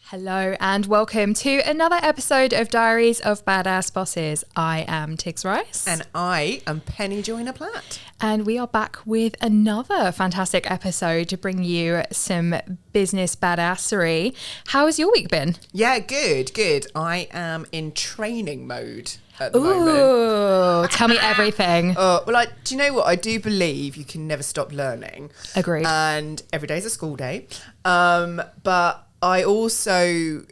Hello and welcome to another episode of Diaries of Badass Bosses. I am Tigz Rice. And I am Penny Joyner-Platt. And we are back with another fantastic episode to bring you some business badassery. How has your week been? Yeah, good. I am in training mode at the moment. Ooh, tell me everything. Do you know what? I do believe you can never stop learning. Agreed. And every day is a school day. But I also,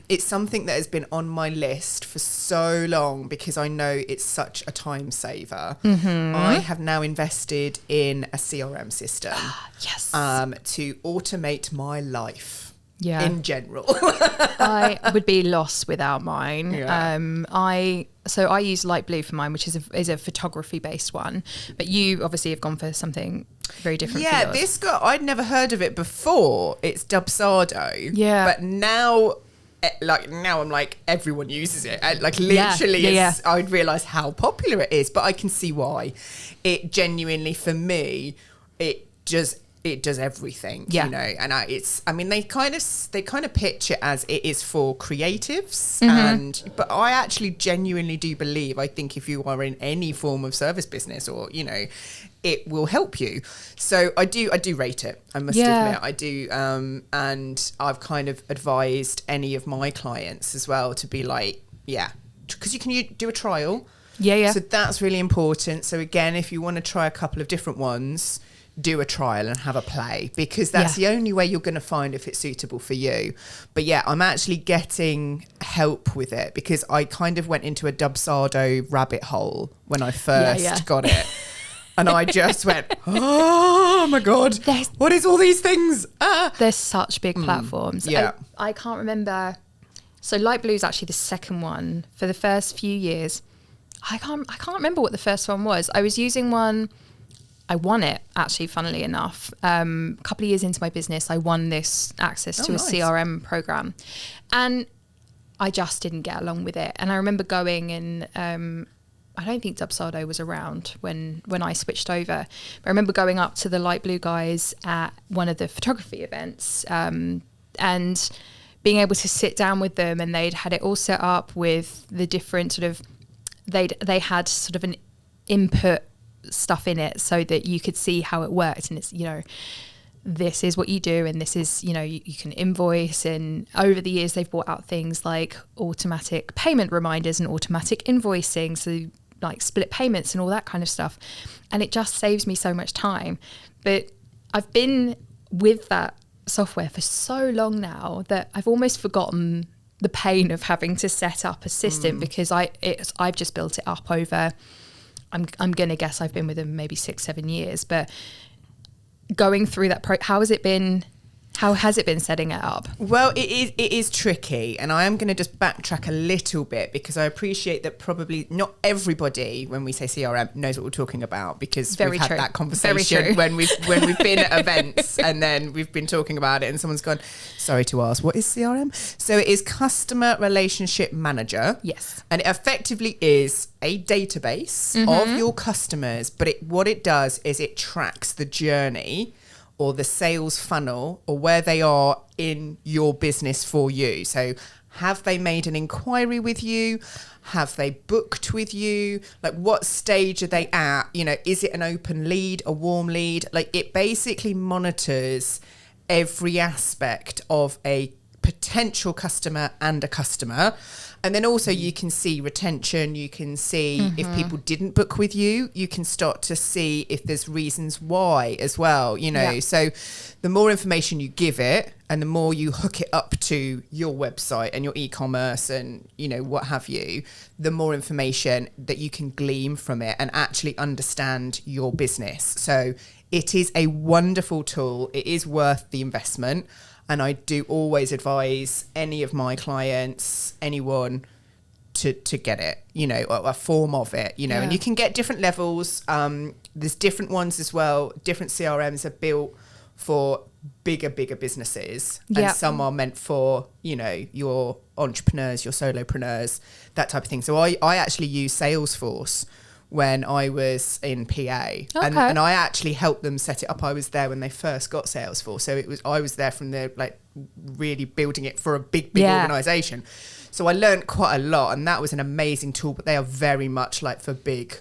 it's something that has been on my list for so long because I know it's such a time saver. Mm-hmm. I have now invested in a CRM system. Yes. To automate my life. Yeah. In general. I would be lost without mine. Yeah. I use Light Blue for mine, which is a photography based one. But you obviously have gone for something very different. Yeah, for yours. this guy, I'd never heard of it before. It's Dubsado. Yeah. But now I'm like, everyone uses it. Literally, I'd realise how popular it is, but I can see why. It genuinely, for me, it does everything, you know, and they kind of pitch it as it is for creatives, but I actually genuinely do believe, I think if you are in any form of service business or, you know, it will help you. So I do rate it, I must admit, I do, and I've kind of advised any of my clients as well to be like, because you can do a trial. Yeah. So that's really important. So again, if you want to try a couple of different ones, do a trial and have a play, because that's the only way you're going to find if it's suitable for you. But yeah, I'm actually getting help with it because I kind of went into a Dubsado rabbit hole when I first got it. And I just went, oh my God, what is all these things? They're such big platforms. Yeah. I can't remember. So Light Blue is actually the second one. For the first few years, I can't remember what the first one was. I was using one. I won it, actually, funnily enough. A couple of years into my business, I won this access to a CRM program. And I just didn't get along with it. And I remember going and I don't think Dubsado was around when I switched over. But I remember going up to the Light Blue guys at one of the photography events and being able to sit down with them, and they'd had it all set up with the different sort of, they had sort of an input stuff in it so that you could see how it worked, and it's, you know, this is what you do, and this is, you know, you can invoice. And over the years they've brought out things like automatic payment reminders and automatic invoicing, so like split payments and all that kind of stuff, and it just saves me so much time. But I've been with that software for so long now that I've almost forgotten the pain of having to set up a system because I've just built it up over, I'm going to guess I've been with them maybe 6-7 years, but going through that, how has it been setting it up? Well, it is tricky, and I am going to just backtrack a little bit because I appreciate that probably not everybody, when we say CRM, knows what we're talking about, because we've had that conversation when we've been at events and then we've been talking about it and someone's gone, sorry to ask, what is CRM? So it is Customer Relationship Manager. Yes. And it effectively is a database of your customers, but what it does is it tracks the journey or the sales funnel or where they are in your business for you. So have they made an inquiry with you? Have they booked with you? Like, what stage are they at? You know, is it an open lead, a warm lead? Like, it basically monitors every aspect of a potential customer and a customer. And then also you can see retention, you can see if people didn't book with you, you can start to see if there's reasons why as well, you know. So the more information you give it and the more you hook it up to your website and your e-commerce and, you know, what have you, the more information that you can glean from it and actually understand your business. So it is a wonderful tool. It is worth the investment. And I do always advise any of my clients, anyone, to get it, you know, a form of it, you know, and you can get different levels. There's different ones as well. Different CRMs are built for bigger businesses. And some are meant for, you know, your entrepreneurs, your solopreneurs, that type of thing. So I actually use Salesforce, when I was in PA. Okay. And I actually helped them set it up. I was there when they first got Salesforce. So I was there from the like really building it for a big organization. So I learned quite a lot, and that was an amazing tool, but they are very much like for big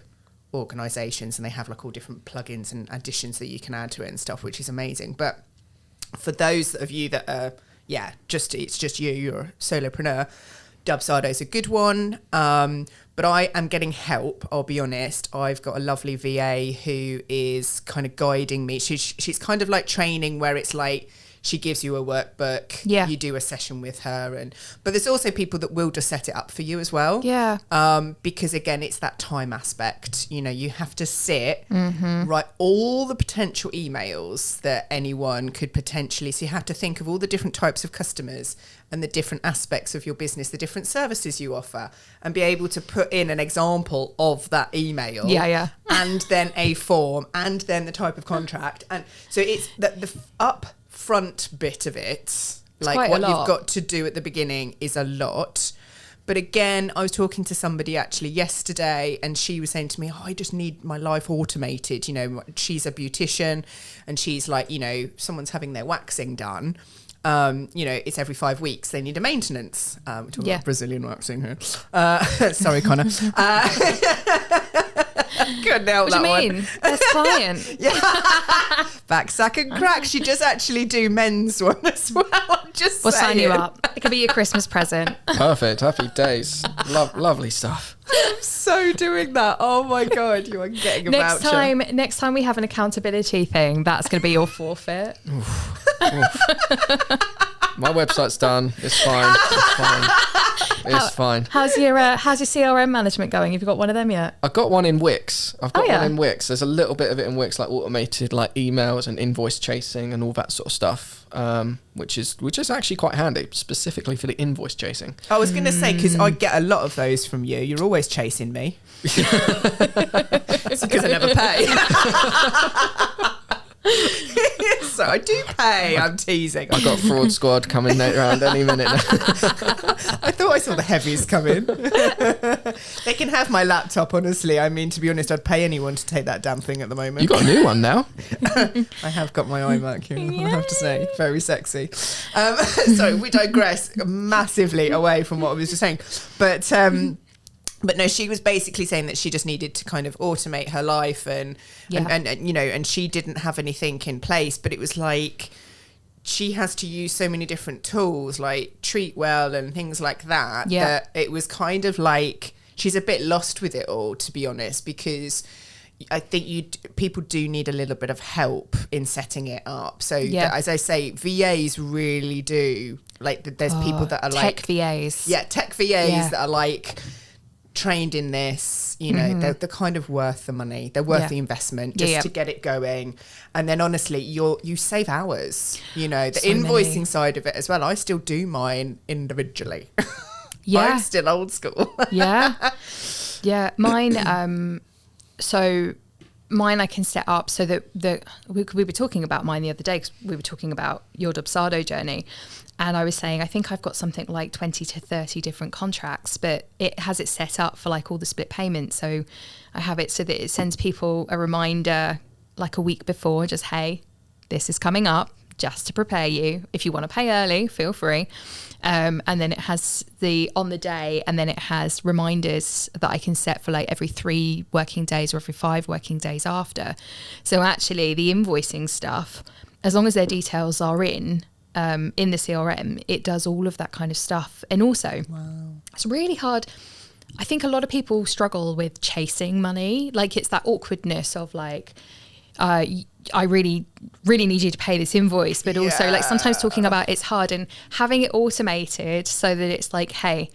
organizations, and they have like all different plugins and additions that you can add to it and stuff, which is amazing. But for those of you that are, it's just you're a solopreneur, Dubsado is a good one. But I am getting help, I'll be honest. I've got a lovely VA who is kind of guiding me. She's kind of like training where it's like she gives you a workbook, you do a session with her. But there's also people that will just set it up for you as well. Yeah. Because again, it's that time aspect. You know, you have to sit, write all the potential emails that anyone could potentially. So you have to think of all the different types of customers and the different aspects of your business, the different services you offer, and be able to put in an example of that email. Yeah. And then a form, and then the type of contract. And so it's the upfront bit of it, like what you've got to do at the beginning is a lot. But again, I was talking to somebody actually yesterday, and she was saying to me, I just need my life automated. You know, she's a beautician, and she's like, you know, someone's having their waxing done. You know, it's every 5 weeks. They need a maintenance. We're talking about Brazilian waxing here. Sorry, Connor. Couldn't help that one. What do you mean? Best client. Back, sack and crack. She does actually do men's one as well. We'll sign you up. It could be your Christmas present. Perfect. Happy days. Lovely stuff. I'm so doing that. Oh my God, you are getting a voucher. Next time we have an accountability thing, that's going to be your forfeit. Oof. My website's done. It's fine. It's fine. How's your CRM management going? Have you got one of them yet? I've got one in Wix. One in Wix. There's a little bit of it in Wix, like automated like emails and invoice chasing and all that sort of stuff, which is actually quite handy, specifically for the invoice chasing. I was going to say, because I get a lot of those from you. You're always chasing me. It's because I never pay. So I do pay. I'm teasing. I've got fraud squad coming around any minute now. I thought I saw the heavies come in. They can have my laptop, honestly. I mean, to be honest, I'd pay anyone to take that damn thing at the moment. You got a new one now. I have got my iMac here, I have to say. Very sexy. So we digress massively away from what I was just saying. But no, she was basically saying that she just needed to kind of automate her life and you know, and she didn't have anything in place, but it was like she has to use so many different tools like Treatwell and things like that, that it was kind of like she's a bit lost with it all, to be honest, because I think people do need a little bit of help in setting it up. So as I say, VAs really do, like there's people that are tech VAs. Yeah, tech VAs that are like trained in this, you know, they're kind of worth the money. They're worth the investment just to get it going. And then honestly, you save hours, you know, the invoicing side of it as well. I still do mine individually. I'm still old school. Mine, mine I can set up so that we were talking about mine the other day because we were talking about your Dubsado journey. And I was saying, I think I've got something like 20 to 30 different contracts, but it has it set up for like all the split payments. So I have it so that it sends people a reminder like a week before, just, hey, this is coming up, just to prepare you. If you want to pay early, feel free. And then it has on the day, and then it has reminders that I can set for like every 3 working days or every 5 working days after. So actually the invoicing stuff, as long as their details are in the CRM, it does all of that kind of stuff. And also, it's really hard. I think a lot of people struggle with chasing money. Like it's that awkwardness of like, I really, really need you to pay this invoice. But also like sometimes talking about it's hard, and having it automated so that it's like, hey,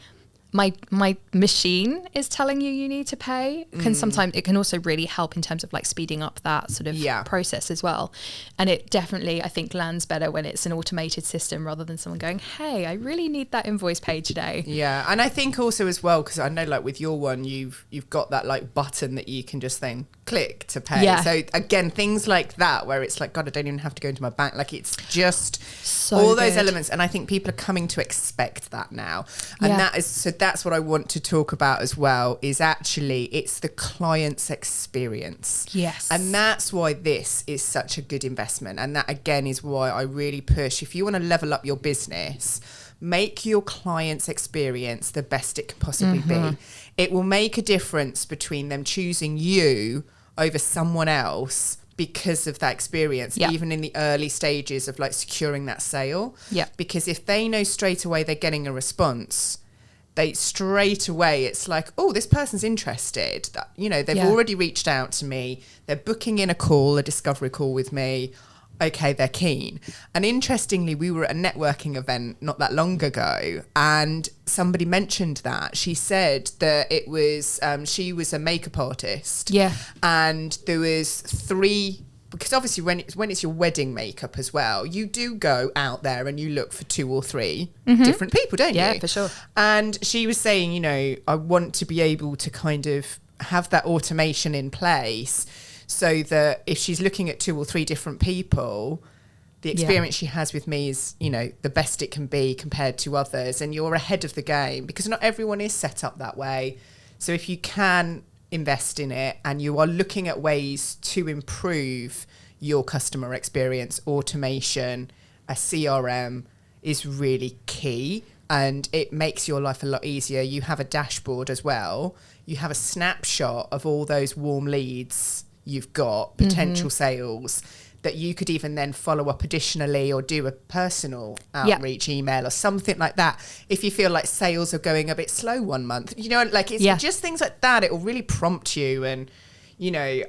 my machine is telling you need to pay, sometimes it can also really help in terms of like speeding up that sort of process as well. And it definitely, I think, lands better when it's an automated system rather than someone going, hey, I really need that invoice paid today. Yeah. And I think also as well, because I know like with your one, you've got that like button that you can just then click to pay. Yeah. So again, things like that, where it's like, God, I don't even have to go into my bank. Like, it's just So all those good. elements. And I think people are coming to expect that now. And Yeah. that's what I want to talk about as well, is actually it's the client's experience. Yes. And that's why this is such a good investment. And that again is why I really push, if you want to level up your business, make your client's experience the best it can possibly be. It will make a difference between them choosing you over someone else because of that experience, even in the early stages of like securing that sale. Yeah. Because if they know straight away they're getting a response, they straight away, it's like, oh, this person's interested. That, you know, they've already reached out to me. They're booking in a discovery call with me. Okay, they're keen. And interestingly, we were at a networking event not that long ago, and somebody mentioned that. She said that it was, she was a makeup artist. Yeah. And there was 3, because obviously when it's your wedding makeup as well, you do go out there and you look for 2 or 3 different people, don't you? Yeah, for sure. And she was saying, you know, I want to be able to kind of have that automation in place, so that if she's looking at 2 or 3 different people, the experience she has with me is, you know, the best it can be compared to others. And you're ahead of the game, because not everyone is set up that way. So if you can invest in it and you are looking at ways to improve your customer experience, automation, a CRM is really key. And it makes your life a lot easier. You have a dashboard as well. You have a snapshot of all those warm leads you've got, potential sales, that you could even then follow up additionally, or do a personal outreach email or something like that. If you feel like sales are going a bit slow one month, you know, like it's just things like that. It will really prompt you. And, you know,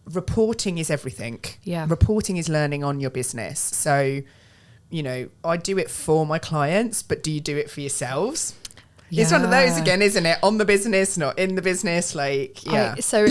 reporting is everything. Yeah. Reporting is learning on your business. So, you know, I do it for my clients, but do you do it for yourselves? Yeah. It's one of those again, isn't it? On the business, not in the business. Like, So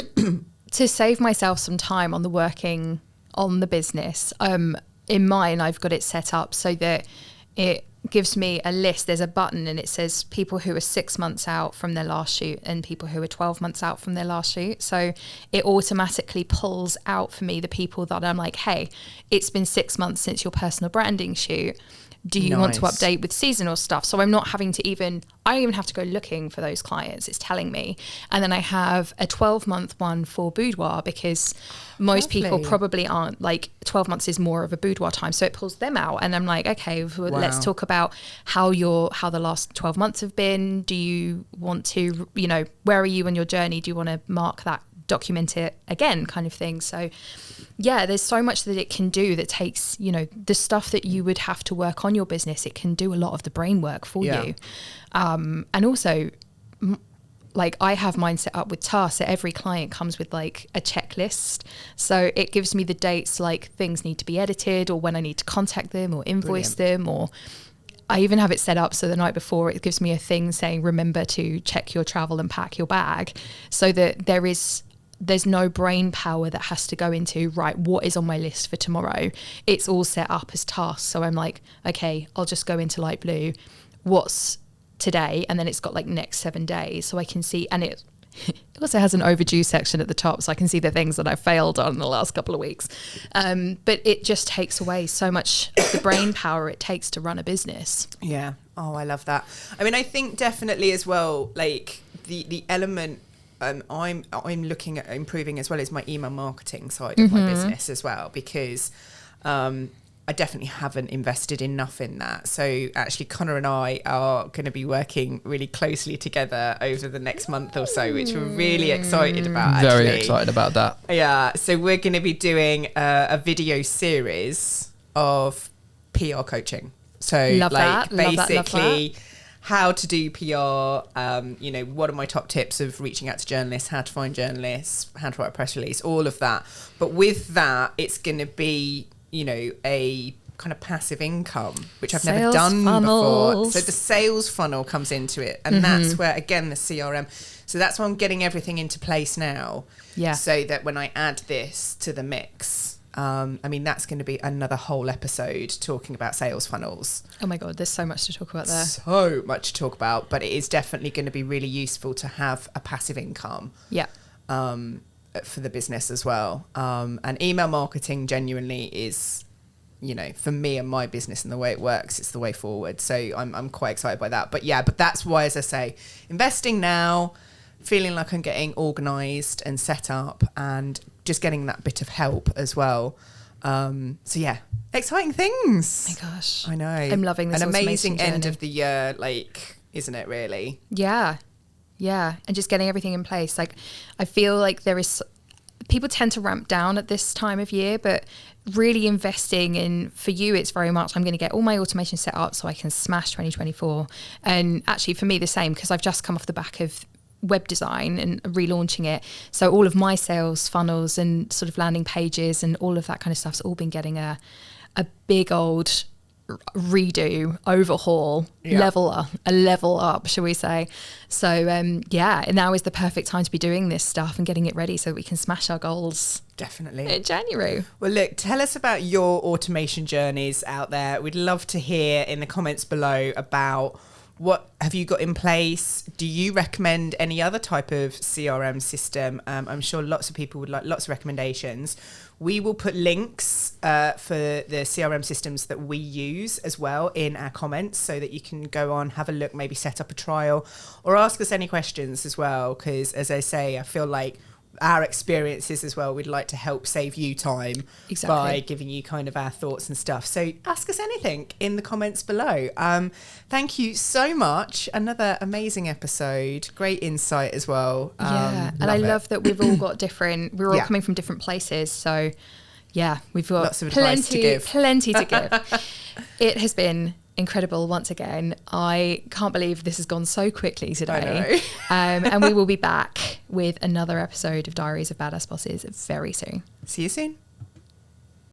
to save myself some time on the working on the business, in mine, I've got it set up so that it gives me a list. There's a button and it says people who are 6 months out from their last shoot and people who are 12 months out from their last shoot. So it automatically pulls out for me the people that I'm like, hey, it's been 6 months since your personal branding shoot. Do you want to update with seasonal stuff? So I'm not having to I don't even have to go looking for those clients. It's telling me. And then I have a 12-month one for boudoir, because most people probably aren't, like 12 months is more of a boudoir time. So it pulls them out. And I'm like, okay, let's talk about how the last 12 months have been. Do you want to, you know, where are you on your journey? Do you want to mark that, document it again, kind of thing? So yeah, there's so much that it can do that takes, you know, the stuff that you would have to work on your business. It can do a lot of the brain work for you. And also, like, I have mine set up with tasks, that every client comes with like a checklist. So it gives me the dates, like things need to be edited, or when I need to contact them or invoice them, or I even have it set up so the night before it gives me a thing saying, remember to check your travel and pack your bag, so that there's no brain power that has to go into, right, what is on my list for tomorrow? It's all set up as tasks. So I'm like, okay, I'll just go into light blue. What's today? And then it's got like next 7 days. So I can see, and it also has an overdue section at the top. So I can see the things that I failed on in the last couple of weeks. But it just takes away so much of the brain power it takes to run a business. Yeah. Oh, I love that. I mean, I think definitely as well, like the element, I'm looking at improving as well as my email marketing side of my business as well, because I definitely haven't invested enough in that. So actually Connor and I are going to be working really closely together over the next month or so, which we're really excited about. Very excited about that. Yeah. So we're going to be doing a video series of PR coaching. So love that. Basically how to do PR, you know, what are my top tips of reaching out to journalists, how to find journalists, how to write a press release, all of that. But with that, it's going to be, you know, a kind of passive income, which I've never done before. So the sales funnel comes into it. And that's where, again, the CRM. So that's why I'm getting everything into place now. Yeah. So that when I add this to the mix, I mean, that's going to be another whole episode talking about sales funnels. Oh my God, there's so much to talk about there. So much to talk about, but it is definitely going to be really useful to have a passive income. Yeah. for the business as well. And email marketing genuinely is, you know, for me and my business and the way it works, it's the way forward. So I'm quite excited by that. But yeah, but that's why, as I say, investing now, feeling like I'm getting organised and set up, and just getting that bit of help as well. So yeah, exciting things. Oh my gosh, I know. I'm loving this. An amazing journey. end of the year, like, isn't it really? Yeah. And just getting everything in place. Like, I feel like people tend to ramp down at this time of year, but really investing in, for you, it's very much, I'm going to get all my automation set up so I can smash 2024. And actually for me, the same, because I've just come off the back of web design and relaunching it. So all of my sales funnels and sort of landing pages and all of that kind of stuff's all been getting a big old redo, overhaul, level up, shall we say. So yeah, now is the perfect time to be doing this stuff and getting it ready so that we can smash our goals. Definitely. In January. Well, look, tell us about your automation journeys out there. We'd love to hear in the comments below about what have you got in place. Do you recommend any other type of CRM system? I'm sure lots of people would like lots of recommendations. We will put links for the CRM systems that we use as well in our comments, so that you can go on, have a look, maybe set up a trial, or ask us any questions as well. Because as I say, I feel like our experiences as well, we'd like to help save you time by giving you kind of our thoughts and stuff. So ask us anything in the comments below. Thank you so much. Another amazing episode. Great insight as well. Yeah, and I love that we've all got we're all coming from different places. So yeah, we've got lots of advice to give. Plenty to give. It has been incredible once again. I can't believe this has gone so quickly today. And we will be back with another episode of Diaries of Badass Bosses very soon. See you soon.